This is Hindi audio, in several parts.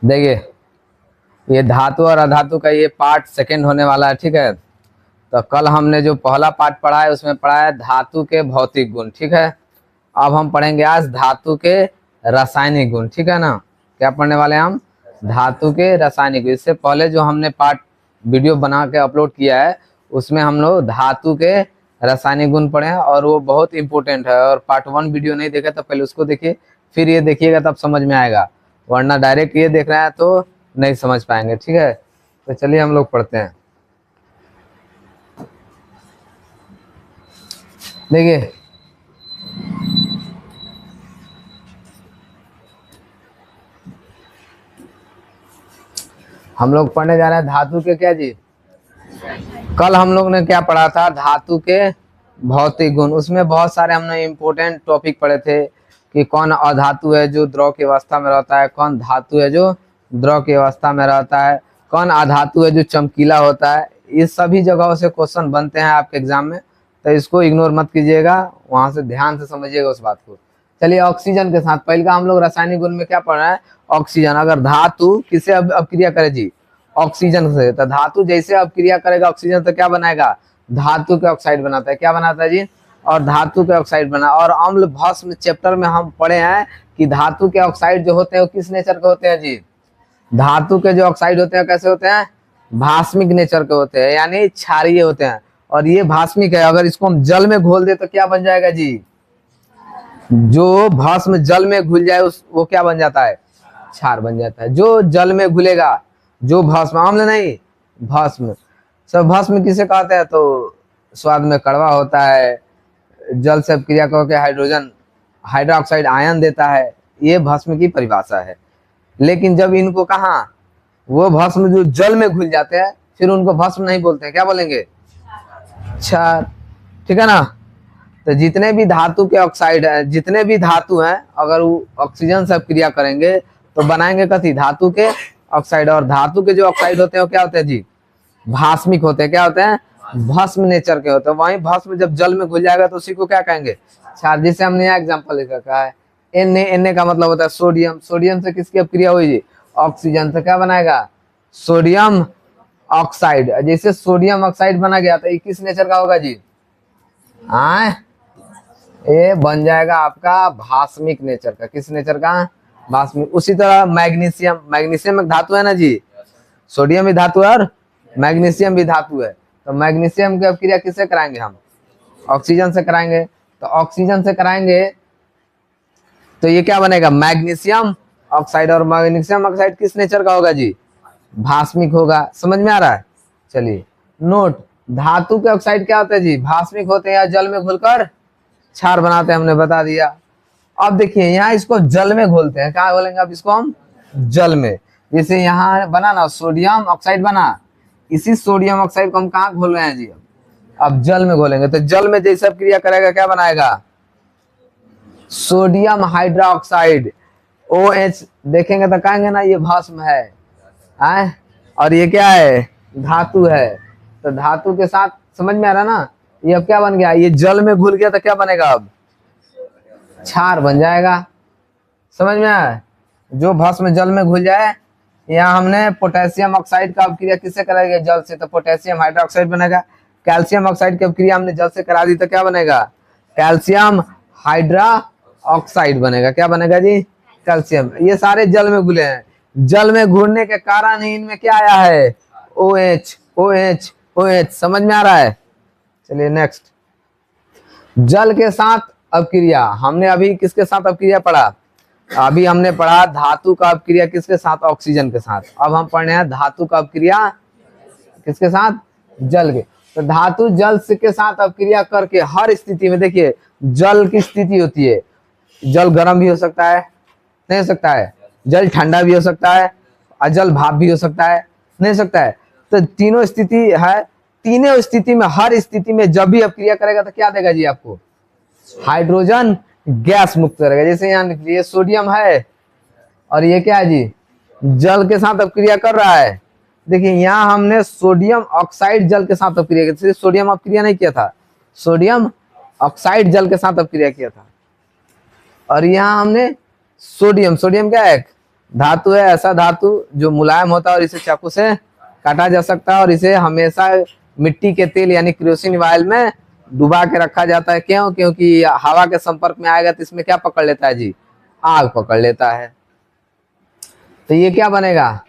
देखिए ये धातु और अधातु का ये पार्ट सेकंड होने वाला है, ठीक है। तो कल हमने जो पहला पार्ट पढ़ा है उसमें पढ़ा है धातु के भौतिक गुण, ठीक है। अब हम पढ़ेंगे आज धातु के रासायनिक गुण, ठीक है ना। क्या पढ़ने वाले हैं हम? धातु के रासायनिक गुण। इससे पहले जो हमने पार्ट वीडियो बना के अपलोड किया है उसमें हम लोग धातु के रासायनिक गुण पढ़े हैं और वो बहुत इंपॉर्टेंट है। और पार्ट 1 वीडियो नहीं देखा तो पहले उसको देखिए, फिर ये देखिएगा तब समझ में आएगा, वरना डायरेक्ट ये देख रहे हैं तो नहीं समझ पाएंगे, ठीक है। तो चलिए हम लोग पढ़ते हैं। देखिए हम लोग पढ़ने जा रहे हैं धातु के क्या जी। कल हम लोग ने क्या पढ़ा था? धातु के भौतिक गुण। उसमें बहुत सारे हमने इंपॉर्टेंट टॉपिक पढ़े थे कि कौन अधातु है जो द्रव की अवस्था में रहता है, कौन धातु है जो द्रव की अवस्था में रहता है, कौन अधातु है जो चमकीला होता है। इस सभी जगहों से क्वेश्चन बनते हैं आपके एग्जाम में, तो इसको इग्नोर मत कीजिएगा, वहां से ध्यान से समझिएगा उस बात को। चलिए ऑक्सीजन के साथ पहले का हम लोग रासायनिक गुण में क्या पढ़ रहे हैं? ऑक्सीजन। अगर धातु किसे अपक्रिया करे जी? ऑक्सीजन से। तो धातु जैसे अपक्रिया करेगा ऑक्सीजन तो क्या बनाएगा? धातु के ऑक्साइड बनाता है। क्या बनाता है जी? और धातु के ऑक्साइड बना। और अम्ल भस्म चैप्टर में हम पढ़े हैं कि धातु के ऑक्साइड जो होते हैं वो किस नेचर के होते हैं जी? धातु के जो ऑक्साइड होते हैं कैसे होते हैं? भास्मिक नेचर के होते हैं, यानी क्षारीय होते हैं। और ये भास्मिक है, अगर इसको हम जल में घोल दे तो क्या बन जाएगा जी? जो भस्म जल में घुल जाए वो क्या बन जाता है? क्षार बन जाता है। जो जल में घुलेगा, जो भस्म, अम्ल नहीं भस्म। सब भस्म किसे कहते हैं? तो स्वाद में कड़वा होता है, जल से क्रिया करके हाइड्रोजन हाइड्रोक्साइड आयन देता है, ये भस्म की परिभाषा है। लेकिन जब इनको कहा वो भस्म जो जल में घुल जाते हैं फिर उनको भस्म नहीं बोलते हैं, क्या बोलेंगे? क्षार, ठीक है ना। तो जितने भी धातु के ऑक्साइड है, जितने भी धातु हैं, अगर वो ऑक्सीजन से क्रिया करेंगे तो बनाएंगे कथी? धातु के ऑक्साइड। और धातु के जो ऑक्साइड होते हैं वो क्या होते हैं जी? भास्मिक होते हैं। क्या होते हैं? भस्म नेचर के होते हैं। वहीं भस्म जब जल में घुल जाएगा तो उसी को क्या कहेंगे? क्षार। जिसे हमने यहाँ एग्जाम्पल लिखा कहा है Na का मतलब होता है सोडियम। सोडियम से किसकी अपक्रिया हुई जी? ऑक्सीजन से। क्या बनाएगा? Sodium oxide. जैसे सोडियम ऑक्साइड बना गया तो ये किस नेचर का होगा जी? ये बन जाएगा आपका भास्मिक नेचर का। किस नेचर का? भास्मिक। उसी तरह मैग्नीशियम, मैग्नीशियम एक धातु है ना जी। सोडियम भी धातु है और मैग्नीशियम भी धातु है। तो मैग्नीशियम की अपक्रिया किससे कराएंगे हम? ऑक्सीजन से कराएंगे। तो ऑक्सीजन से कराएंगे तो ये क्या बनेगा? Magnesium oxide. और मैग्नीशियम ऑक्साइड किस नेचर का होगा जी? भास्मिक होगा। समझ में आ रहा है? चलिए नोट, धातु के ऑक्साइड क्या होते हैं जी? भास्मिक होते हैं या जल में घुलकर क्षार बनाते हैं, हमने बता दिया। अब देखिए यहाँ इसको जल में घोलते हैं। क्या बोलेंगे अब इसको हम? जल में। जैसे यहाँ बना ना सोडियम ऑक्साइड बना, इसी सोडियम ऑक्साइड को हम कहाँ घोल रहे हैं जी? अब जल में घोलेंगे। तो जल में जैसे क्रिया करेगा क्या बनाएगा? Sodium hydroxide OH। देखेंगे तो कहेंगे ना ये भस्म है, और ये क्या है? धातु है। तो धातु के साथ समझ में आ रहा ना? ये अब क्या बन गया? ये जल में घुल गया तो क्या बनेगा? अब क्षार बन जाएगा। समझ में आया? जो भस्म जल में घुल जाए। यहाँ हमने पोटेशियम ऑक्साइड का अपक्रिया किससे कराएंगे? जल से। तो पोटेशियम हाइड्रोक्साइड बनेगा। कैल्शियम ऑक्साइड की अपक्रिया हमने जल से करा दी तो क्या बनेगा? कैल्शियम हाइड्रोक्साइड बनेगा। क्या बनेगा जी? कैल्शियम। ये सारे जल में घुले हैं। जल में घुलने के कारण ही इनमें क्या आया है? OH OH OH। समझ में आ रहा है? चलिए नेक्स्ट, जल के साथ अपक्रिया। हमने अभी किसके साथ अपक्रिया पढ़ा? अभी हमने पढ़ा धातु का अपक्रिया किसके साथ? ऑक्सीजन के साथ। अब हम पढ़ रहे हैं धातु का अपक्रिया किसके साथ? जल के। तो धातु जल के साथ अपक्रिया करके हर स्थिति में, देखिए जल की स्थिति होती है, जल गर्म भी हो सकता है, नहीं हो सकता है, जल ठंडा भी हो सकता है, अजल भाप भी हो सकता है, नहीं हो सकता है। तो तीनों स्थिति है। तीनों स्थिति में, हर स्थिति में जब भी अपक्रिया करेगा तो क्या देगा जी आपको? हाइड्रोजन गैस मुक्त करेगा। जैसे यहाँ लिखिए सोडियम है और ये क्या है जी? जल के साथ अपक्रिया कर रहा है। देखिए यहाँ हमने सोडियम ऑक्साइड जल के साथ अपक्रिया की, सोडियम अपक्रिया नहीं किया था, सोडियम ऑक्साइड जल के साथ अपक्रिया किया था। और यहाँ हमने सोडियम, सोडियम क्या है? धातु है ऐसा धातु जो मुलायम होता है और इसे चाकू से काटा जा सकता है, और इसे हमेशा मिट्टी के तेल यानी केरोसिन ऑयल में डुबा के रखा जाता है। क्यों? क्योंकि हवा के संपर्क में आएगा तो इसमें क्या पकड़ लेता है जी? आग पकड़ लेता है। तो ये क्या बनेगा?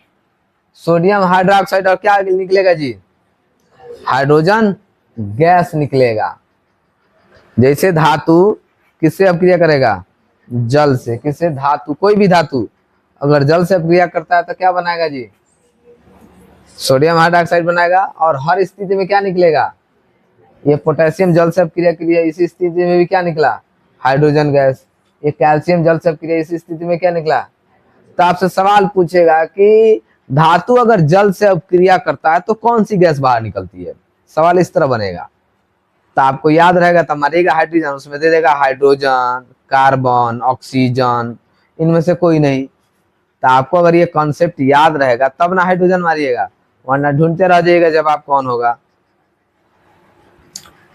सोडियम हाइड्रोक्साइड, और क्या निकलेगा जी? हाइड्रोजन गैस निकलेगा। जैसे धातु किससे अपक्रिया करेगा? जल से। किससे? धातु, कोई भी धातु अगर जल से अपक्रिया करता है तो क्या बनाएगा जी? सोडियम हाइड्रोक्साइड बनाएगा। और हर स्थिति में क्या निकलेगा? ये पोटेशियम जल से अपक्रिया किया, इसी स्थिति में भी क्या निकला? Hydrogen gas. ये कैल्शियम जल से अपक्रिया, इसी स्थिति में क्या निकला? तो आपसे सवाल पूछेगा कि धातु अगर जल से अपक्रिया करता है तो कौन सी गैस बाहर निकलती है? सवाल इस तरह बनेगा। तो आपको याद रहेगा, तब मारेगा हाइड्रोजन, उसमें दे देगा हाइड्रोजन, कार्बन, ऑक्सीजन, इनमें से कोई नहीं। तो आपको अगर ये कॉन्सेप्ट याद रहेगा तब ना हाइड्रोजन मारिएगा, वरना ढूंढते रह जाइएगा जब आप कौन होगा।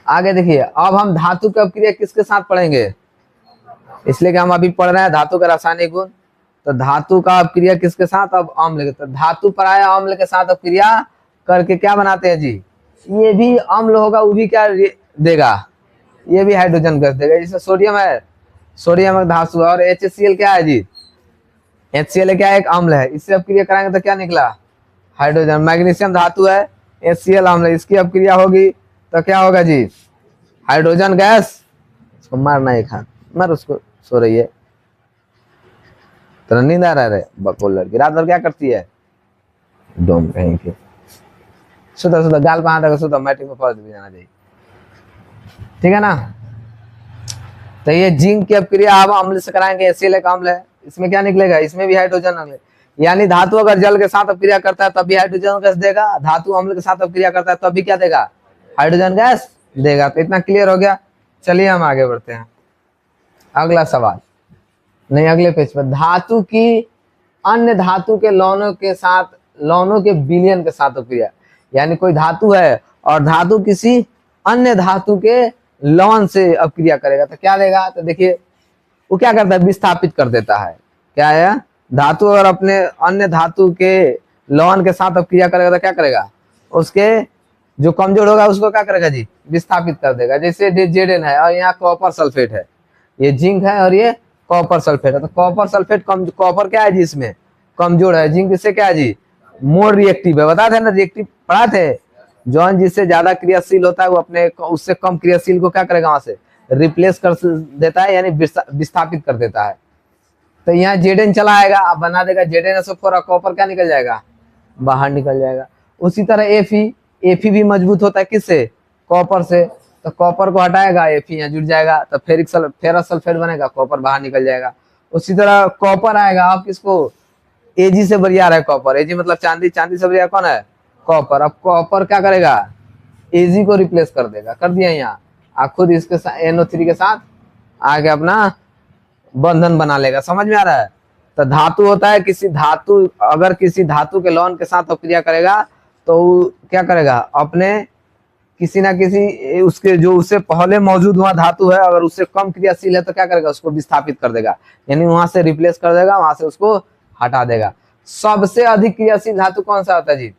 आगे देखिए, अब हम धातु की अपक्रिया किसके साथ पढ़ेंगे? इसलिए कि हम अभी पढ़ रहे हैं धातु का रासायनिक गुण। तो धातु का अपक्रिया किसके साथ? अब अम्ल। तो धातु पराया अम्ल के साथ अपक्रिया करके क्या बनाते हैं जी? ये भी अम्ल होगा, वो भी क्या देगा? ये भी हाइड्रोजन गैस देगा। जैसे सोडियम है, सोडियम एक धातु है, और HCl क्या है जी? HCl क्या है? एक अम्ल है। इससे अपक्रिया कराएंगे तो क्या निकला? हाइड्रोजन। मैग्नीशियम धातु है, HCl अम्ल है, इसकी अपक्रिया होगी तो क्या होगा जी? Hydrogen gas. उसको मारना एक हाथ, मर उसको, सो रही है, तेरा नींद आ रहा है? बकोल लड़की रात भर क्या करती है? डोम कहीं के। सुधा सुधा गाल पे हाथ रखो, सुधा मैट्रिक में पढ़ भी जाना चाहिए, ठीक है ना। तो ये जिंक की अपक्रिया हम अम्ल से कराएंगे। HCl एक अम्ल है, इसमें क्या निकलेगा? इसमें भी हाइड्रोजन अम्ल। यानी धातु अगर जल के साथ अपक्रिया करता है तब भी हाइड्रोजन गैस देगा, धातु अम्ल के साथ अपक्रिया करता है तब भी क्या देगा? हाइड्रोजन गैस देगा। तो इतना क्लियर हो गया। चलिए हम आगे बढ़ते हैं। अगला सवाल, नहीं अगले पेज पर, धातु की अन्य धातु के लौनों के साथ, लौनों के विलयन के साथ अपक्रिया। यानी कोई धातु है और धातु किसी अन्य धातु के लौन से अपक्रिया करेगा तो क्या देगा? तो देखिए वो क्या करता है? विस्थापित कर देता है। क्या है? धातु अगर अपने अन्य धातु के लौन के साथ अपक्रिया करेगा तो क्या करेगा? उसके जो कमजोर होगा उसको क्या करेगा जी? विस्थापित कर देगा। जैसे Zn है और यहाँ कॉपर सल्फेट है, ये जिंक है और ये कॉपर सल्फेट है। तो कॉपर सल्फेट कॉपर क्या है जी? इसमें कमजोर है। जिंक इससे क्या है जी? मोर रिएक्टिव है। बताते हैं ना, रिएक्टिव पढ़ा थे। जौन जिससे ज्यादा क्रियाशील होता है वो अपने उससे कम क्रियाशील को क्या करेगा? वहां से रिप्लेस कर देता है, यानी विस्थापित कर देता है। तो यहाँ Zn चला आएगा, अब बना देगा ZnSO4 और कॉपर क्या निकल जाएगा? बाहर निकल जाएगा। उसी तरह Fe भी मजबूत होता है किससे? कॉपर से। तो कॉपर को हटाएगा, Fe यहाँ जुड़ जाएगा, तो फेरस सल्फेट बनेगा, कॉपर बाहर निकल जाएगा। उसी तरह कॉपर आएगा, आप किसको? Ag से बरियार है कॉपर। Ag मतलब चांदी, चांदी से बरियार कौन है? कॉपर। अब कॉपर क्या करेगा? Ag को रिप्लेस कर देगा, कर दिया यहाँ, खुद इसके साथ NO3 के साथ आगे अपना बंधन बना लेगा। समझ में आ रहा है? तो धातु होता है, किसी धातु अगर किसी धातु के लौन के साथ अपक्रिया करेगा तो क्या करेगा? अपने किसी ना किसी उसके जो उससे पहले मौजूद हुआ धातु है, अगर उससे कम क्रियाशील है तो क्या करेगा? उसको विस्थापित कर देगा, यानी वहां से रिप्लेस कर देगा, वहां से उसको हटा देगा। सबसे अधिक क्रियाशील धातु कौन सा होता है जी?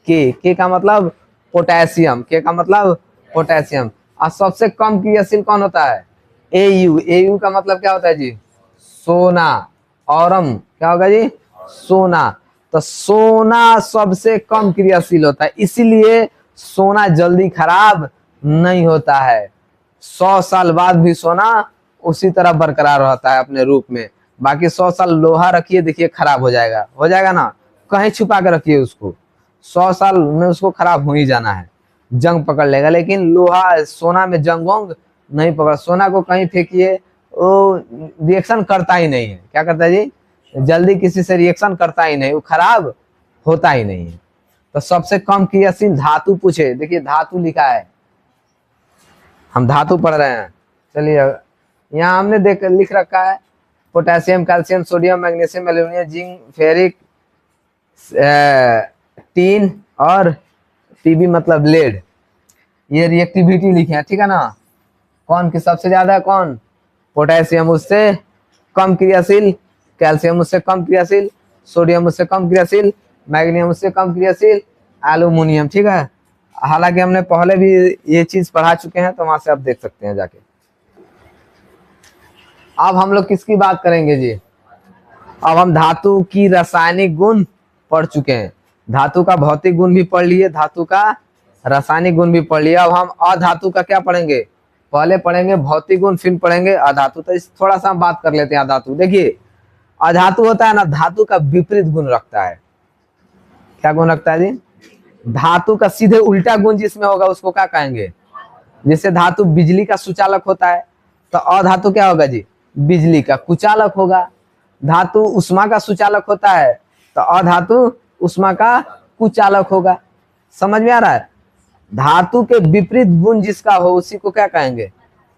के का मतलब पोटेशियम। के का मतलब पोटेशियम। और सबसे कम क्रियाशील कौन होता है? Au का मतलब क्या होता है जी? सोना। औरम क्या होगा जी? सोना। तो सोना सबसे कम क्रियाशील होता है, इसीलिए सोना जल्दी खराब नहीं होता है। 100 साल बाद भी सोना उसी तरह बरकरार रहता है अपने रूप में। बाकी 100 साल लोहा रखिए, देखिए खराब हो जाएगा ना, कहीं छुपा के रखिए उसको, 100 साल में उसको खराब हो ही जाना है, जंग पकड़ लेगा। लेकिन लोहा सोना में जंग वंग नहीं पकड़। सोना को कहीं फेंकिए, वो रिएक्शन करता ही नहीं है। क्या करता है जी? जल्दी किसी से रिएक्शन करता ही नहीं, वो खराब होता ही नहीं है। तो सबसे कम क्रियाशील धातु पूछे, देखिए धातु लिखा है, हम धातु पढ़ रहे हैं। चलिए यहाँ हमने लिख रखा है potassium, calcium, sodium, magnesium, aluminium, zinc, ferric, tin और Tb मतलब लेड। ये रिएक्टिविटी लिखे हैं, ठीक है ना। कौन की सबसे ज्यादा है? कौन? पोटेशियम उससे कम क्रियाशील, कैल्शियम उससे कम क्रियाशील, सोडियम उससे कम क्रियाशील, मैग्नीशियम उससे कम क्रियाशील, एल्यूमिनियम। ठीक है, हालांकि हमने पहले भी ये चीज पढ़ा चुके हैं, तो वहां से आप देख सकते हैं जाके। अब हम लोग किसकी बात करेंगे जी? अब हम धातु की रासायनिक गुण पढ़ चुके हैं, धातु का भौतिक गुण भी पढ़ लिए, धातु का रासायनिक गुण भी पढ़ लिया। अब हम अधातु का क्या पढ़ेंगे? पहले पढ़ेंगे भौतिक गुण, फिर पढ़ेंगे अधातु। तो इस थोड़ा सा हम बात कर लेते हैं अधातु। देखिए, अधातु होता है ना, धातु का विपरीत गुण रखता है। क्या गुण रखता है जी? धातु का सीधे उल्टा गुण जिसमें होगा उसको क्या कहेंगे? जैसे धातु बिजली का सुचालक होता है, तो अधातु क्या होगा जी? बिजली का कुचालक होगा। धातु उष्मा का सुचालक होता है, तो अधातु उष्मा का कुचालक होगा। समझ में आ रहा है? धातु के विपरीत गुण जिसका हो उसी को क्या कहेंगे?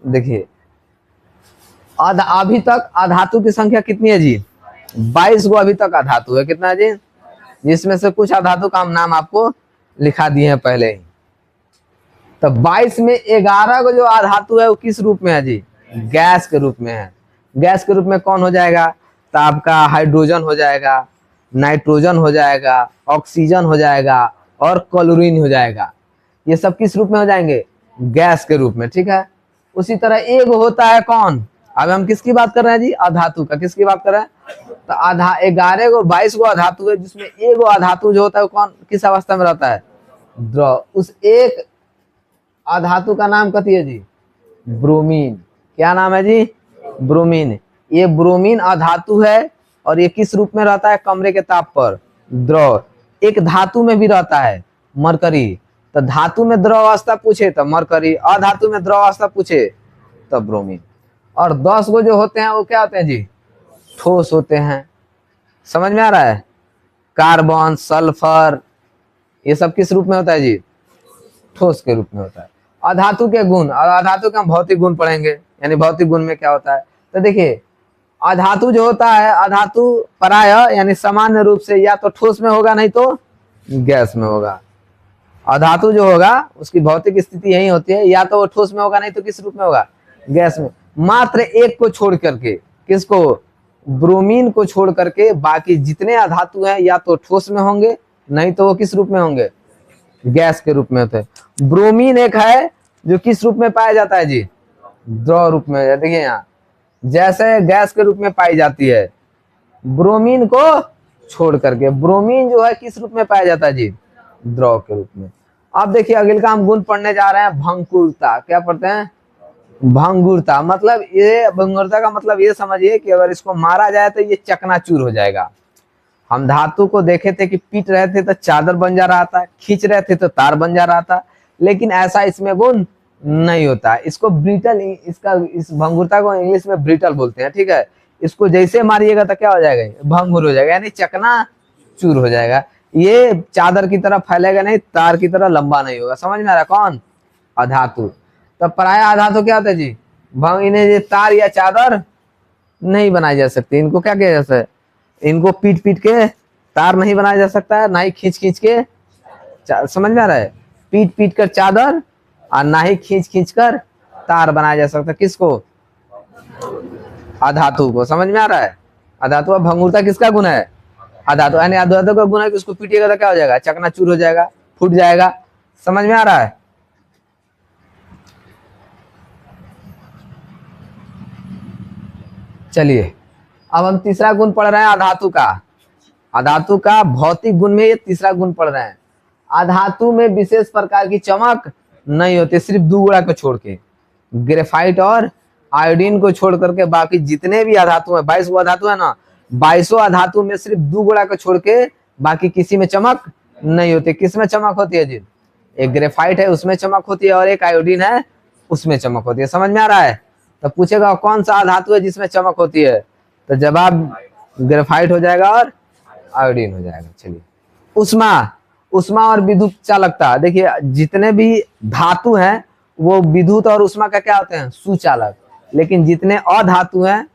देखिए, अभी तक अधातु की संख्या कितनी है जी? 22 गो अभी तक अधातु है। कितना जी? जिसमें से कुछ अधातु का हम नाम आपको लिखा दिए हैं पहले ही। तो 22 में 11 को जो अधातु है वो किस रूप में है जी? गैस के रूप में है। गैस के रूप में कौन हो जाएगा? तो आपका हाइड्रोजन हो जाएगा, नाइट्रोजन हो जाएगा, ऑक्सीजन हो जाएगा और क्लोरीन हो जाएगा। ये सब किस रूप में हो जाएंगे? गैस के रूप में। ठीक है, उसी तरह एक होता है कौन? अब हम किसकी बात कर रहे हैं जी? अधातु का। किसकी बात कर रहे हैं? तो 11 को 22 गो अधातु है, जिसमें एक गो अधातु जो होता है वो कौन, किस अवस्था में रहता है? द्रव। उस एक अधातु का नाम कथी है जी? ब्रोमीन। क्या नाम है जी? ब्रोमीन। ये ब्रोमीन अधातु है और ये किस रूप में रहता है? कमरे के ताप पर द्रव। एक धातु में भी रहता है, मरकरी। तो धातु में द्रव अवस्था पूछे तो मरकरी, अधातु में द्रव अवस्था पूछे तो ब्रोमीन। और 10 गो जो होते हैं वो क्या होते हैं जी? ठोस होते हैं। समझ में आ रहा है? कार्बन, सल्फर, ये सब किस रूप में होता है जी? ठोस के रूप में होता है। अधातु के गुण, और अधातु के हम भौतिक गुण पढ़ेंगे, यानी भौतिक गुण में क्या होता है। तो देखिए, अधातु जो होता है, अधातु प्राय यानी सामान्य रूप से या तो ठोस में होगा, नहीं तो गैस में होगा। अधातु जो होगा उसकी भौतिक स्थिति यही होती है, या तो वो ठोस में होगा, नहीं तो किस रूप में होगा? गैस में। मात्र एक को छोड़ करके, किसको? ब्रोमीन को छोड़ करके बाकी जितने अधातु हैं या तो ठोस में होंगे, नहीं तो वो किस रूप में होंगे? गैस के रूप में होते हैं। ब्रोमीन एक है जो किस रूप में पाया जाता है जी? द्रव रूप में। देखिए यहाँ, जैसे गैस के रूप में पाई जाती है, ब्रोमीन को छोड़ करके ब्रोमीन जो है किस रूप में पाया जाता है जी? द्रव के रूप में। अब देखिए, अगले का हम गुण पढ़ने जा रहे हैं भंगुरता। क्या पढ़ते हैं? भंगुरता। मतलब ये भंगुरता का मतलब ये समझिए कि अगर इसको मारा जाए तो ये चकनाचूर हो जाएगा। हम धातु को देखे थे कि पीट रहे थे तो चादर बन जा रहा था, खींच रहे थे तो तार बन जा रहा था, लेकिन ऐसा इसमें गुण नहीं होता। इसको ब्रिटल, इस भंगुरता को इंग्लिश में ब्रिटल बोलते हैं। ठीक है, इसको जैसे मारिएगा तो क्या हो जाएगा? भंगुर हो जाएगा, यानी चकना चूर हो जाएगा। ये चादर की तरह फैलेगा नहीं, तार की तरह लंबा नहीं होगा। समझ में आ रहा? कौन? अधातु। तो प्राय अधातु क्या होता है जी? इन्हें तार या चादर नहीं बनाई जा सकती। इनको क्या किया जा सकता है? इनको पीट पीट के तार नहीं बनाया जा सकता है, ना ही खींच खींच के। समझ में आ रहा है? पीट पीट कर चादर और ना ही खींच खींच कर तार बनाया जा सकता। किसको? अधातु को। समझ में आ रहा है? अधातु। भंगुरता किसका गुण है? अधातु। यानी अधातु का गुण है कि उसको पीटिएगा तो क्या हो जाएगा? चकनाचूर हो जाएगा, फूट जाएगा। समझ में आ रहा है? चलिए, अब हम तीसरा गुण पढ़ रहे हैं अधातु का। अधातु का भौतिक गुण में ये तीसरा गुण पढ़ रहे हैं। अधातु में विशेष प्रकार की चमक नहीं होती, सिर्फ 2 गुणा को छोड़ के, ग्रेफाइट और आयोडीन को छोड़ करके बाकी जितने भी अधातु है, 22 अधातु है ना, 22 अधातु में सिर्फ 2 गुणा को छोड़ के बाकी किसी में चमक नहीं होती। किस में चमक होती है जी? एक ग्रेफाइट है उसमें चमक होती है, और एक आयोडीन है उसमें चमक होती है। समझ में आ रहा है? तो पूछेगा कौन सा धातु है जिसमें चमक होती है, तो जवाब ग्रेफाइट हो जाएगा और आयोडीन हो जाएगा। चलिए, उष्मा। उष्मा और विद्युत चालकता। देखिए, जितने भी धातु हैं वो विद्युत और उष्मा का क्या होते हैं? सुचालक। लेकिन जितने अधातु हैं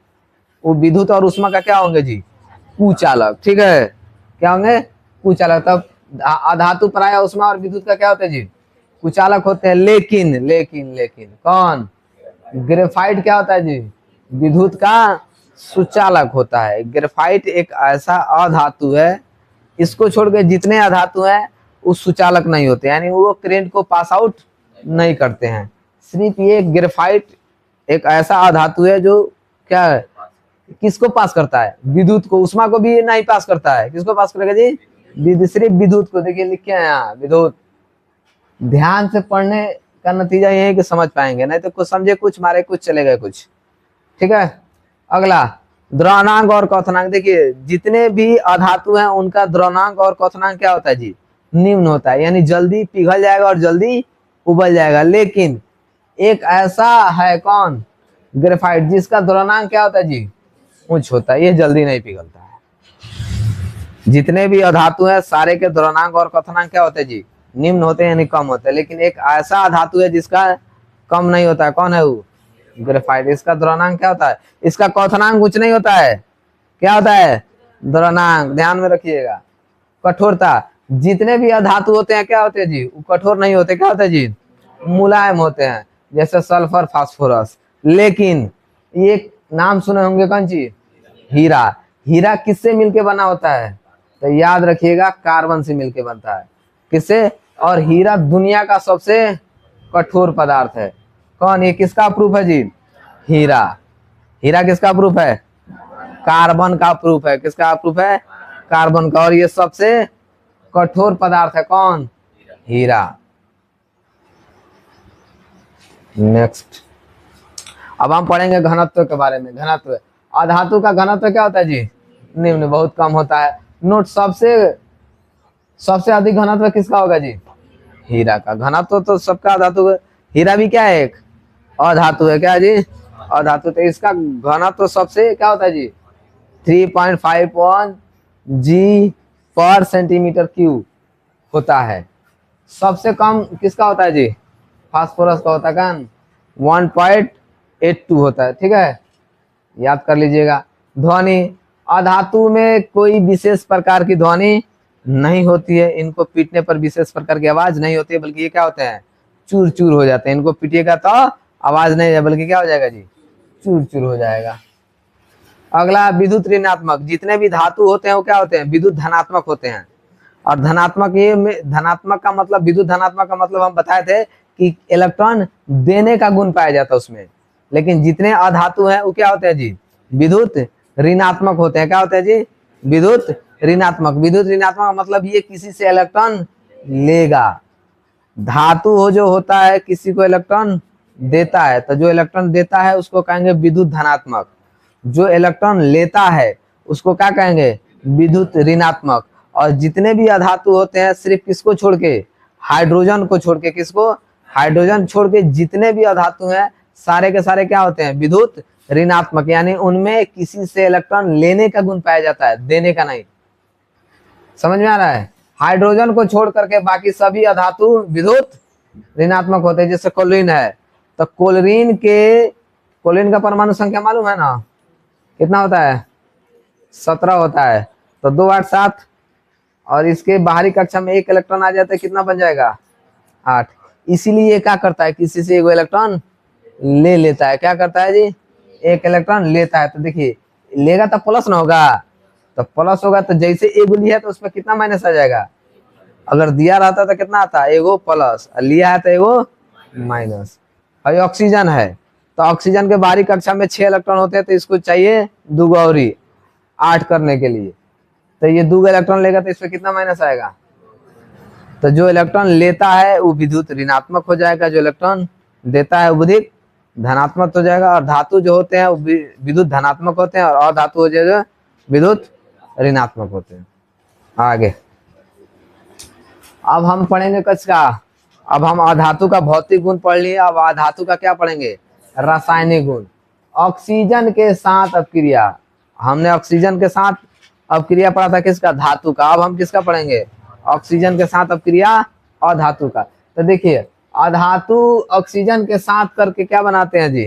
वो विद्युत और उष्मा का क्या होंगे जी? कुचालक। ठीक है, क्या होंगे? कुचालक। तब अधातु प्राय उष्मा और विद्युत का क्या होते हैं जी? कुचालक होते हैं। लेकिन लेकिन लेकिन कौन? ग्रेफाइट क्या होता है जी? विद्युत का सुचालक होता है। ग्रेफाइट एक ऐसा अधातु है, इसको छोड़ के जितने अधातु हैं वो सुचालक नहीं होते, यानी वो करंट को पास आउट नहीं करते हैं। सिर्फ ये ग्रेफाइट एक ऐसा अधातु है जो क्या है, किसको पास करता है, विद्युत को। उष्मा को भी नहीं पास करता है, किसको पास करेगा जी, सिर्फ विद्युत को। देखिए लिखे हैं यहाँ विद्युत। ध्यान से पढ़ने का नतीजा ये है कि समझ पाएंगे, नहीं तो कुछ समझे कुछ, मारे कुछ, चले गए कुछ। ठीक है, अगला द्रवणांक और क्वथनांक। देखिए जितने भी अधातु हैं उनका द्रवणांक और क्वथनांक क्या होता है जी, निम्न होता है, यानी जल्दी पिघल जाएगा और जल्दी उबल जाएगा। लेकिन एक ऐसा है कौन, ग्रेफाइट, जिसका द्रवणांक क्या होता है जी, उच्च होता है, ये जल्दी नहीं पिघलता है। जितने भी अधातु है सारे के द्रवणांक और क्वथनांक क्या होते हैं जी, निम्न होते हैं यानी कम होते हैं। लेकिन एक ऐसा अधातु है जिसका कम नहीं होता है, कौन है वो, ग्रेफाइट। इसका द्रवणांक क्या होता है, इसका क्वथनांक उच्च नहीं होता है, क्या होता है, द्रवणांक। ध्यान में रखिएगा। कठोरता, जितने भी अधातु होते हैं क्या होते हैं जी, वो कठोर नहीं होते, क्या होते हैं जी, मुलायम होते हैं, जैसे सल्फर, फास्फोरस। लेकिन ये नाम सुने होंगे कौन सी, हीरा। हीरा किससे मिलके बना होता है, तो याद रखिएगा कार्बन से मिलके बनता है। किससे, और हीरा दुनिया का सबसे कठोर पदार्थ है। कौन, ये किसका प्रूफ है जी, हीरा। हीरा किसका प्रूफ है, कार्बन का प्रूफ है। किसका प्रूफ है, कार्बन का। और ये सबसे कठोर पदार्थ है कौन, हीरा। नेक्स्ट, अब हम पढ़ेंगे घनत्व के बारे में। घनत्व, अधातु का घनत्व क्या होता है जी, निम्न, बहुत कम होता है। नोट, सबसे अधिक घनत्व किसका होगा जी, हीरा का। घनत्व तो सबका अधातु है, हीरा भी क्या है, एक अधातु है, क्या जी, अधातु। तो इसका घनत्व सबसे क्या होता है जी, 3.51 जी पर सेंटीमीटर क्यूब होता है। सबसे कम किसका होता है जी, फास्फोरस का होता है, कौन, 1.82 होता है। ठीक है, याद कर लीजिएगा। ध्वनि, अधातु में कोई विशेष प्रकार की ध्वनि नहीं होती है, इनको पीटने पर विशेष प्रकार की आवाज नहीं होती है, बल्कि ये क्या होते हैं, चूर चूर हो जाते हैं। इनको पीटिएगा तो आवाज नहीं है, बल्कि क्या हो जाएगा जी, चूर चूर हो जाएगा। अगला विद्युत ऋणात्मक, जितने भी धातु होते हैं वो क्या होते हैं, विद्युत धनात्मक होते हैं। और धनात्मक, ये धनात्मक का मतलब, विद्युत धनात्मक का मतलब हम बताए थे कि इलेक्ट्रॉन देने का गुण पाया जाता है उसमें। लेकिन जितने अधातु हैं वो क्या होते हैं जी, विद्युत ऋणात्मक होते हैं। क्या होते हैं जी, विद्युत ऋणात्मक। विद्युत ऋणात्मक का मतलब ये किसी से इलेक्ट्रॉन लेगा। धातु हो जो होता है किसी को इलेक्ट्रॉन देता है, तो जो इलेक्ट्रॉन देता है उसको कहेंगे विद्युत धनात्मक। जो इलेक्ट्रॉन लेता है उसको क्या कहेंगे, विद्युत ऋणात्मक। और जितने भी अधातु होते हैं सिर्फ किसको छोड़ के, हाइड्रोजन को छोड़ के, किसको, हाइड्रोजन छोड़ के जितने भी अधातु हैं सारे के सारे क्या होते हैं, विद्युत ऋणात्मक। यानी उनमें किसी से इलेक्ट्रॉन लेने का गुण पाया जाता है, देने का नहीं। समझ में आ रहा है। हाइड्रोजन को छोड़ करके बाकी सभी अधातु विद्युत ऋणात्मक होते हैं। जैसे क्लोरीन है, तो क्लोरीन का परमाणु संख्या मालूम है ना, कितना होता है, 17 होता है। तो 2 8 7, और इसके बाहरी कक्षा में एक इलेक्ट्रॉन आ जाता है, कितना बन जाएगा, 8। इसीलिए ये क्या करता है, किसी से एक इलेक्ट्रॉन ले लेता है। क्या करता है जी, एक इलेक्ट्रॉन लेता है। तो देखिए लेगा तो प्लस ना होगा, तो प्लस होगा, तो जैसे एगो लिया है तो उसमें कितना माइनस आ जाएगा। अगर दिया रहता तो कितना आता, एगो प्लस, लिया है तो एगो माइनस। और ऑक्सीजन है, तो ऑक्सीजन के बाहरी कक्षा में 6 इलेक्ट्रॉन होते हैं, तो इसको चाहिए 2 और 8 करने के लिए। तो ये 2 इलेक्ट्रॉन लेगा तो इसमें कितना माइनस आएगा। तो जो इलेक्ट्रॉन लेता है वो विद्युत ऋणात्मक हो जाएगा, जो इलेक्ट्रॉन देता है वो विद्युत धनात्मक हो जाएगा। और धातु जो होते हैं वो विद्युत धनात्मक होते हैं, और अधातु हो जाएगा विद्युत ऋणात्मक होते हैं। आगे अब हम पढ़ेंगे किसका, अब हम अधातु का भौतिक गुण पढ़ लिए, अब अधातु का क्या पढ़ेंगे, रासायनिक गुण। ऑक्सीजन के साथ अपक्रिया, हमने ऑक्सीजन के साथ अपक्रिया पढ़ा था किसका, धातु का। अब हम किसका पढ़ेंगे, ऑक्सीजन के साथ अपक्रिया अधातु का। तो देखिए अधातु ऑक्सीजन के साथ करके क्या बनाते हैं जी,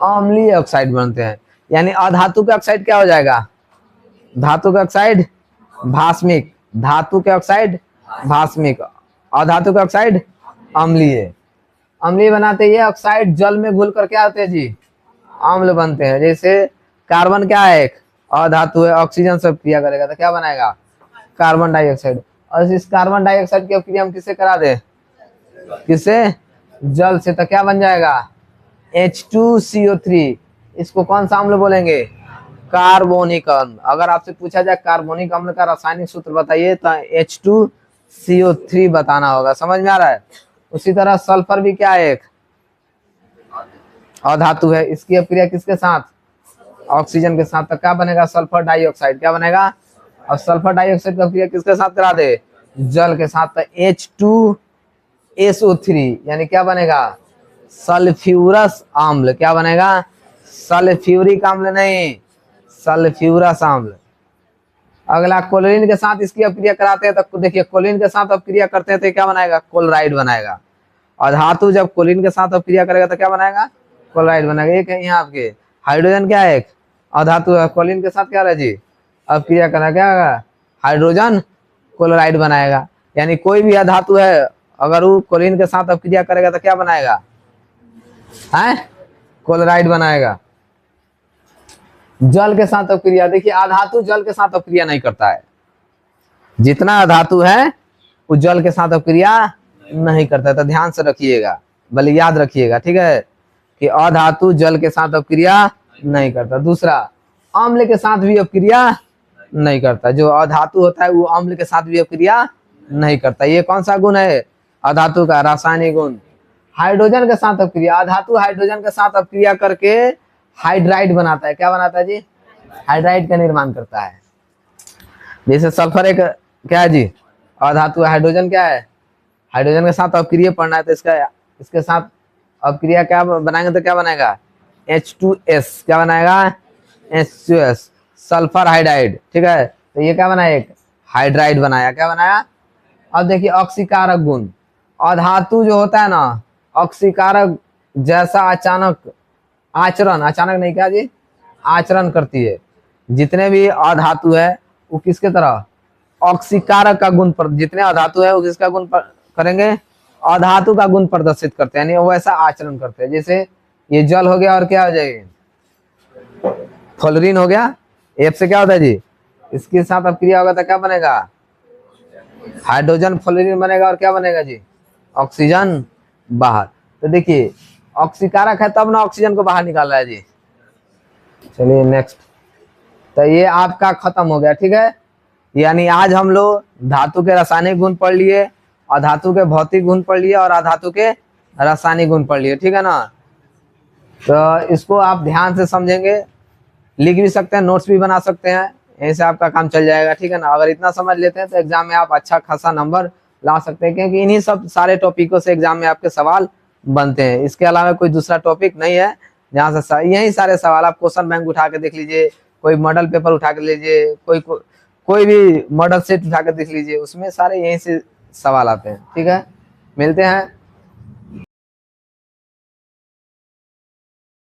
अम्लीय ऑक्साइड बनते हैं। यानी अधातु का ऑक्साइड क्या हो जाएगा, धातु का ऑक्साइड भास्मिक, धातु के ऑक्साइड भास्मिक, अधातु का ऑक्साइड अम्लीय। अम्लीय बनाते ये ऑक्साइड जल में घुल कर क्या होते हैं जी, अम्ल बनते हैं। जैसे कार्बन क्या है, एक अधातु है, ऑक्सीजन से क्रिया करेगा तो क्या बनाएगा, कार्बन डाइऑक्साइड। और इस कार्बन डाइऑक्साइड की क्रिया हम किससे करा दे, किससे, जल से, तो क्या बन जाएगा H2CO3। इसको कौन सा अम्ल बोलेंगे, कार्बोनिक अम्ल। अगर आपसे पूछा जाए कार्बोनिक अम्ल का रासायनिक सूत्र बताइए तो H2CO3 बताना होगा। समझ में आ रहा है। उसी तरह सल्फर भी क्या है, एक अधातु है, इसकी अपक्रिया किसके साथ, ऑक्सीजन के साथ, तो क्या बनेगा, सल्फर डाइऑक्साइड। क्या बनेगा, और सल्फर डाइऑक्साइड का क्रिया किसके साथ करा दे, जल के साथ, तो H2SO3 यानी क्या बनेगा, सल्फ्यूरस अम्ल। क्या बनेगा, सल्फ्यूरिक अम्ल नहीं, सल्फ्यूरस अम्ल। अगला क्लोरीन के साथ इसकी अपक्रिया कराते हैं तो देखिए क्लोरीन के साथ अपक्रिया करते हैं तो क्या बनाएगा, क्लोराइड बनाएगा। और धातु जब क्लोरीन के साथ अपक्रिया करेगा तो क्या बनाएगा, क्लोराइड बनाएगा। एक है यहाँ आपके हाइड्रोजन क्या है, एक अधातु है, क्लोरीन के साथ क्या है जी, अपक्रिया करना, क्या होगा, हाइड्रोजन क्लोराइड बनाएगा। यानी कोई भी अधातु है अगर वो क्लोरीन के साथ अपक्रिया करेगा तो क्या बनाएगा, है क्लोराइड बनाएगा। जल के साथ अपक्रिया, देखिए अधातु जल के साथ अपक्रिया नहीं करता है, जितना अधातु है वो जल के साथ अपक्रिया नहीं करता है, तो ध्यान से रखिएगा, भले याद रखिएगा, ठीक है, कि अधातु जल के साथ अपक्रिया नहीं करता। दूसरा, अम्ल के साथ भी अपक्रिया नहीं करता, जो अधातु होता है वो अम्ल के साथ भी अपक्रिया नहीं करता। ये कौन सा गुण है अधातु का, रासायनिक गुण। हाइड्रोजन के साथ अपक्रिया, अधातु हाइड्रोजन के साथ अपक्रिया करके हाइड्राइड बनाता है। क्या बनाता है जी, हाइड्राइड का निर्माण करता है। जैसे सल्फर एक क्या है जी, अधातु, हाइड्रोजन क्या है, हाइड्रोजन के साथ अपक्रिया पढ़ना है तो इसके साथ अपक्रिया क्या बनाएंगे तो क्या बनेगा, H2S। क्या बनाएगा, H2S, सल्फर हाइड्राइड, ठीक है। तो ये क्या बनाया, एक हाइड्राइड बनाया। क्या बनाया। अब देखिए ऑक्सीकारक गुण, अधातु जो होता है ना, ऑक्सीकारक जैसा अचानक आचरण, अचानक नहीं क्या जी, आचरण करती है। जितने भी अधातु है वो किसके तरह, ऑक्सीकारक का गुण पर, जितने अधातु है वो किसका गुण करेंगे, अधातु का गुण प्रदर्शित करते हैं, यानी वो ऐसा आचरण करते हैं। जैसे ये जल हो गया और क्या हो जाएगी, फ्लोरीन हो गया, एफ से क्या होता है जी, इसके साथ अब क्रिया होगा तो क्या बनेगा, हाइड्रोजन फ्लोरीन बनेगा और क्या बनेगा जी, ऑक्सीजन बाहर। तो देखिए ऑक्सीकारक है तब ना ऑक्सीजन को बाहर निकाल रहा है जी। चलिए नेक्स्ट, तो ये आपका खत्म हो गया, ठीक है। यानी आज हम लोग धातु के रासायनिक गुण पढ़ लिए, अधातु के भौतिक गुण पढ़ लिए और अधातु के रासायनिक गुण पढ़ लिए, ठीक है ना। तो इसको आप ध्यान से समझेंगे, लिख भी सकते हैं, नोट्स भी बना सकते हैं, यहीं से आपका काम चल जाएगा, ठीक है ना। अगर इतना समझ लेते हैं तो एग्जाम में आप अच्छा खासा नंबर ला सकते हैं, क्योंकि इन्हीं सब सारे टॉपिकों से एग्जाम में आपके सवाल बनते हैं। इसके अलावा कोई दूसरा टॉपिक नहीं है जहाँ से यही सारे सवाल, आप क्वेश्चन बैंक उठा के देख लीजिए, कोई मॉडल पेपर उठा के लीजिए, कोई भी मॉडल सेट उठा के देख लीजिए, उसमें सारे यहीं से सवाल आते हैं, ठीक है। मिलते हैं